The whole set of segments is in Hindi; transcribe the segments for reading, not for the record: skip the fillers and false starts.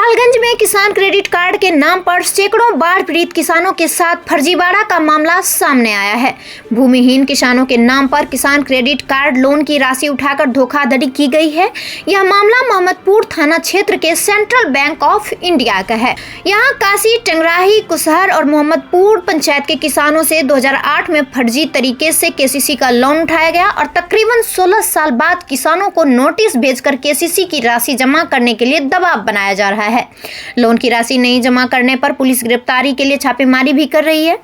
गोपालगंज में किसान क्रेडिट कार्ड के नाम पर सैकड़ों बाढ़ पीड़ित किसानों के साथ फर्जीवाड़ा का मामला सामने आया है। भूमिहीन किसानों के नाम पर किसान क्रेडिट कार्ड लोन की राशि उठाकर धोखाधड़ी की गई है। यह मामला मोहम्मदपुर थाना क्षेत्र के सेंट्रल बैंक ऑफ इंडिया का है। यहाँ काशी, टंगराही, कुसहर और मोहम्मदपुर पंचायत के किसानों से 2008 में फर्जी तरीके से केसीसी का लोन उठाया गया और तकरीबन 16 साल बाद किसानों को नोटिस भेजकर केसीसी की राशि जमा करने के लिए दबाव बनाया जा रहा है। लोन की राशि नहीं जमा करने पर पुलिस गिरफ्तारी के लिए छापेमारी भी कर रही है।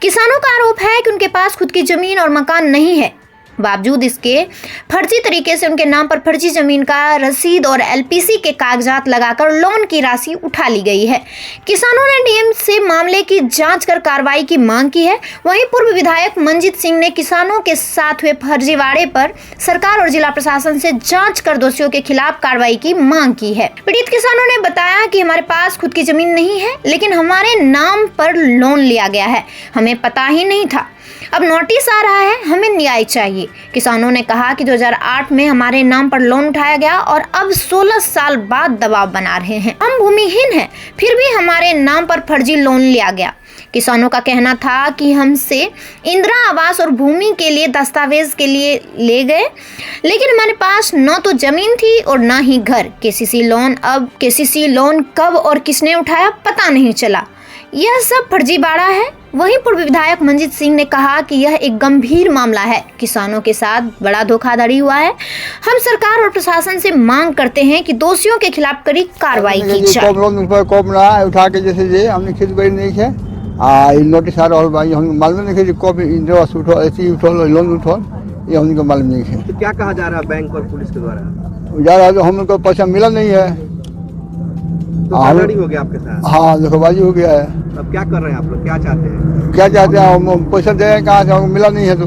किसानों का आरोप है कि उनके पास खुद की जमीन और मकान नहीं है, बावजूद इसके फर्जी तरीके से उनके नाम पर फर्जी जमीन का रसीद और एलपीसी के कागजात लगाकर लोन की राशि उठा ली गई है। किसानों ने डीएम से मामले की जांच कर कार्रवाई की मांग की है। वहीं पूर्व विधायक मंजीत सिंह ने किसानों के साथ हुए फर्जीवाड़े पर सरकार और जिला प्रशासन से जांच कर दोषियों के खिलाफ कार्रवाई की मांग की है। पीड़ित किसानों ने बताया कि हमारे पास खुद की जमीन नहीं है, लेकिन हमारे नाम पर लोन लिया गया है, हमें पता ही नहीं था। अब नोटिस आ रहा है, हमें न्याय चाहिए। किसानों ने कहा कि 2008 में हमारे नाम पर लोन उठाया गया और अब 16 साल बाद दबाव बना रहे हैं। हम भूमिहीन हैं, फिर भी हमारे नाम पर फर्जी लोन लिया गया। किसानों का कहना था कि हमसे इंदिरा आवास और भूमि के लिए दस्तावेज के लिए ले गए, लेकिन हमारे पास न तो जमीन थी और न ही घर। केसीसी लोन कब और किसने उठाया पता नहीं चला। यह सब फर्जीवाड़ा है। वहीं पूर्व विधायक मंजीत सिंह ने कहा कि यह एक गंभीर मामला है, किसानों के साथ बड़ा धोखाधड़ी हुआ है। हम सरकार और प्रशासन से मांग करते हैं कि दोषियों के खिलाफ कड़ी कार्रवाई की जाए। उठा के जैसे हमने खेत बड़ी नहीं है नोटिस आ रहा भाई, हम मालूम नहीं है कब लोन उठो, ये हमको मालूम नहीं है। तो क्या कहा जा रहा है बैंक और पुलिस के द्वारा? जा रहा है तो हमको पैसा मिला नहीं है, धोखाधड़ी हो गया आपके साथ? हाँ, धोखाबाजी हो गया है। अब क्या कर रहे हैं आप लोग, क्या चाहते हैं? क्या चाहते हैं हम पैसा दे कहाँ से, मिला नहीं है तो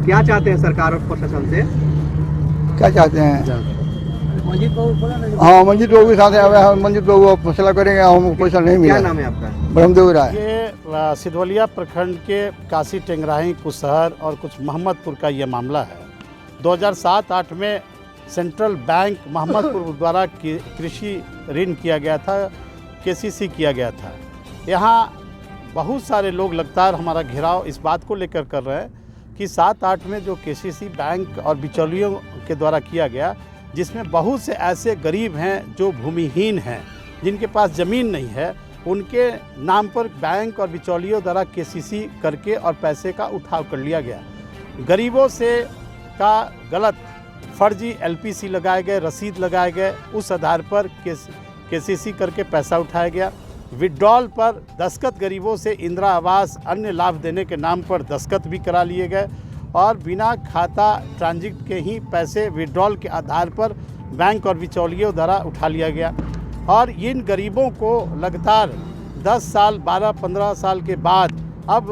क्या चाहते हैं सरकार और प्रशासन से? क्या चाहते हैं? हाँ, मंजीत बाबू के साथ है, मंजीत बाबू फैसला करेंगे, हम पैसा नहीं मिला। क्या नाम है आपका? ब्रह्मदेव राय। ये सिधवलिया प्रखंड के काशी, टंगराही, कुसहर और कुछ मोहम्मदपुर का ये मामला है। 2007-8 में सेंट्रल बैंक मोहम्मदपुर द्वारा कृषि ऋण किया गया था, केसीसी किया गया था। यहाँ बहुत सारे लोग लगातार हमारा घेराव इस बात को लेकर कर रहे हैं कि 7-8 में जो केसीसी बैंक और बिचौलियों के द्वारा किया गया, जिसमें बहुत से ऐसे गरीब हैं जो भूमिहीन हैं, जिनके पास ज़मीन नहीं है, उनके नाम पर बैंक और बिचौलियों द्वारा केसीसी करके और पैसे का उठाव कर लिया गया। गरीबों से का गलत फर्जी एलपीसी लगाए गए, रसीद लगाए गए, उस आधार पर केसीसी करके पैसा उठाया गया। विड्रॉल पर दस्तखत गरीबों से इंदिरा आवास अन्य लाभ देने के नाम पर दस्तखत भी करा लिए गए और बिना खाता ट्रांजिट के ही पैसे विड्रॉल के आधार पर बैंक और बिचौलियों द्वारा उठा लिया गया। और इन गरीबों को लगातार 10 साल 12-15 साल के बाद अब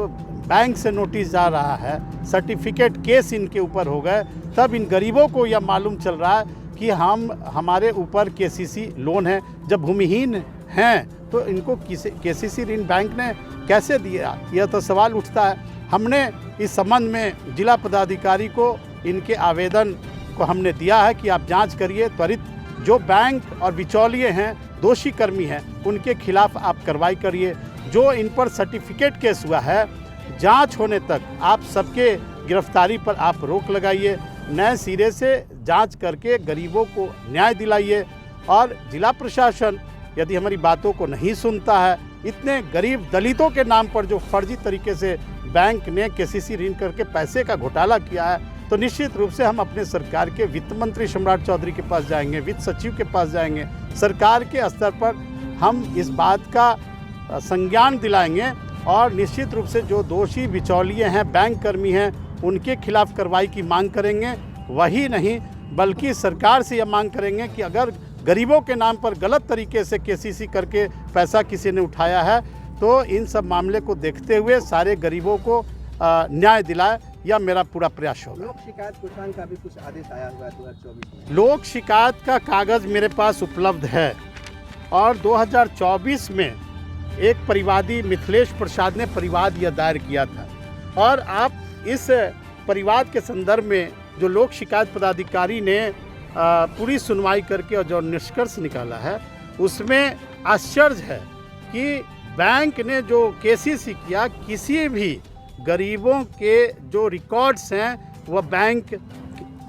बैंक से नोटिस जा रहा है, सर्टिफिकेट केस इनके ऊपर हो गए, तब इन गरीबों को यह मालूम चल रहा है कि हमारे ऊपर केसीसी लोन है। जब भूमिहीन हैं तो इनको केसीसी ऋण बैंक ने कैसे दिया, यह तो सवाल उठता है। हमने इस संबंध में जिला पदाधिकारी को इनके आवेदन को हमने दिया है कि आप जांच करिए त्वरित। जो बैंक और बिचौलिए हैं, दोषी कर्मी हैं, उनके खिलाफ आप कार्रवाई करिए। जो इन पर सर्टिफिकेट केस हुआ है, जांच होने तक आप सबके गिरफ्तारी पर आप रोक लगाइए। नए सिरे से जांच करके गरीबों को न्याय दिलाइए। और जिला प्रशासन यदि हमारी बातों को नहीं सुनता है, इतने गरीब दलितों के नाम पर जो फर्जी तरीके से बैंक ने केसीसी ऋण करके पैसे का घोटाला किया है, तो निश्चित रूप से हम अपने सरकार के वित्त मंत्री सम्राट चौधरी के पास जाएंगे, वित्त सचिव के पास जाएंगे। सरकार के स्तर पर हम इस बात का संज्ञान दिलाएंगे और निश्चित रूप से जो दोषी बिचौलिए हैं, बैंक कर्मी हैं, उनके खिलाफ कार्रवाई की मांग करेंगे। वही नहीं बल्कि सरकार से यह मांग करेंगे कि अगर गरीबों के नाम पर गलत तरीके से केसीसी करके पैसा किसी ने उठाया है, तो इन सब मामले को देखते हुए सारे गरीबों को न्याय दिलाए, यह मेरा पूरा प्रयास होगा। लोक शिकायत कोषांग का भी कुछ आदेश आया हुआ है 2024 में। लोक शिकायत का कागज़ मेरे पास उपलब्ध है और 2024 में एक परिवादी मिथिलेश प्रसाद ने परिवाद यह दायर किया था। और आप इस परिवाद के संदर्भ में जो लोक शिकायत पदाधिकारी ने पूरी सुनवाई करके और जो निष्कर्ष निकाला है, उसमें आश्चर्य है कि बैंक ने जो केसीसी किया, किसी भी गरीबों के जो रिकॉर्ड्स हैं वह बैंक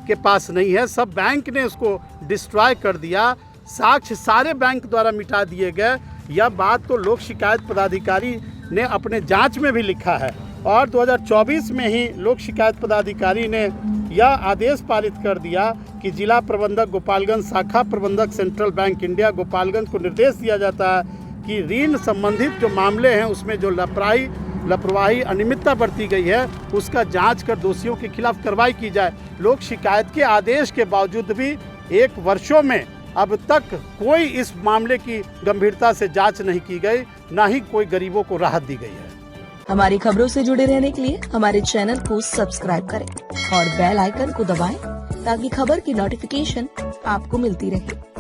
के पास नहीं है। सब बैंक ने उसको डिस्ट्रॉय कर दिया, साक्ष्य सारे बैंक द्वारा मिटा दिए गए। यह बात तो लोक शिकायत पदाधिकारी ने अपने जांच में भी लिखा है और 2024 में ही लोक शिकायत पदाधिकारी ने यह आदेश पारित कर दिया कि जिला प्रबंधक गोपालगंज, शाखा प्रबंधक सेंट्रल बैंक इंडिया गोपालगंज को निर्देश दिया जाता है कि ऋण संबंधित जो मामले हैं उसमें जो लापरवाही अनियमितता बरती गई है उसका जांच कर दोषियों के खिलाफ कार्रवाई की जाए। लोक शिकायत के आदेश के बावजूद भी 1 वर्षों में अब तक कोई इस मामले की गंभीरता से जांच नहीं की गई, ना ही कोई गरीबों को राहत दी गई है। हमारी खबरों से जुड़े रहने के लिए हमारे चैनल को सब्सक्राइब करें और बेल आइकन को दबाएं ताकि खबर की नोटिफिकेशन आपको मिलती रहे।